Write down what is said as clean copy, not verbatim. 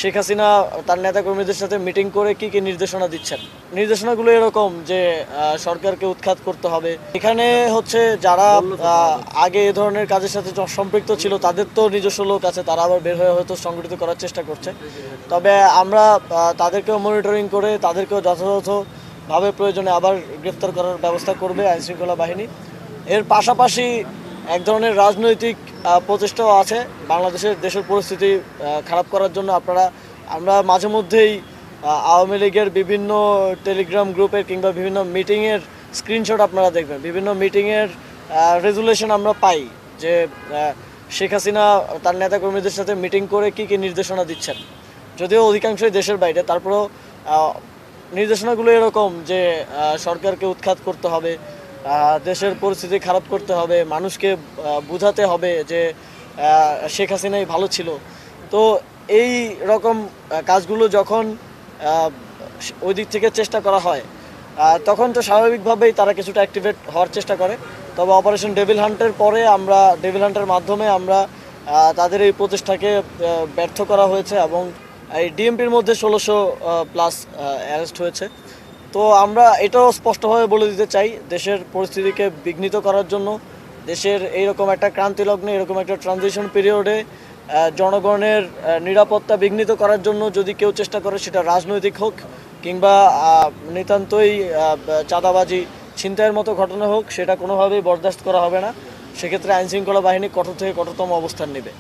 শেখ হাসিনা তার নেতাকর্মীদের সাথে মিটিং করে কি কি নির্দেশনা দিচ্ছেন। নির্দেশনাগুলো এরকম যে সরকারকে উৎখাত করতে হবে। এখানে হচ্ছে যারা আগে এ ধরনের কাজের সাথে সম্পৃক্ত ছিল তাদের তো নিজস্ব লোক আছে, তারা আবার বের হয়ে হয়তো সংগঠিত করার চেষ্টা করছে। তবে আমরা তাদেরকেও মনিটরিং করে তাদেরকেও যথাযথভাবে প্রয়োজনে আবার গ্রেফতার করার ব্যবস্থা করবে আইনশৃঙ্খলা বাহিনী। এর পাশাপাশি এক ধরনের রাজনৈতিক প্রচেষ্টাও আছে বাংলাদেশের দেশের পরিস্থিতি খারাপ করার জন্য। আমরা মাঝে মধ্যেই আওয়ামী লীগের বিভিন্ন টেলিগ্রাম গ্রুপের কিংবা বিভিন্ন মিটিংয়ের স্ক্রিনশট আপনারা দেখবেন। বিভিন্ন মিটিংয়ের রেজুলেশন আমরা পাই যে শেখ হাসিনা তার নেতাকর্মীদের সাথে মিটিং করে কি কি নির্দেশনা দিচ্ছেন। যদিও অধিকাংশই দেশের বাইরে, তারপরেও নির্দেশনাগুলো এরকম যে সরকারকে উৎখাত করতে হবে, দেশের পরিস্থিতি খারাপ করতে হবে, মানুষকে বোঝাতে হবে যে শেখ হাসিনাই ভালো ছিল। তো এই রকম কাজগুলো যখন ওই দিক থেকে চেষ্টা করা হয় তখন তো স্বাভাবিকভাবেই তারা কিছুটা অ্যাক্টিভেট হওয়ার চেষ্টা করে। তবে অপারেশন ডেভিল হান্টের পরে ডেভিল হান্টের মাধ্যমে আমরা তাদের এই প্রচেষ্টাকে ব্যর্থ করা হয়েছে এবং এই ডিএমপির মধ্যে 1600+ অ্যারেস্ট হয়েছে। তো আমরা এটাও স্পষ্টভাবে বলে দিতে চাই, দেশের পরিস্থিতিকে বিঘ্নিত করার জন্য, দেশের এইরকম একটা ক্রান্তি লগ্নে, এরকম একটা ট্রানজিশন পিরিয়ডে জনগণের নিরাপত্তা বিঘ্নিত করার জন্য যদি কেউ চেষ্টা করে, সেটা রাজনৈতিক হোক কিংবা নিতান্তই চাঁদাবাজি ছিনতাইয়ের মতো ঘটনা হোক, সেটা কোনোভাবেই বরদাস্ত করা হবে না। সেক্ষেত্রে আইনশৃঙ্খলা বাহিনী কঠোর থেকে কঠোরতম অবস্থান নেবে।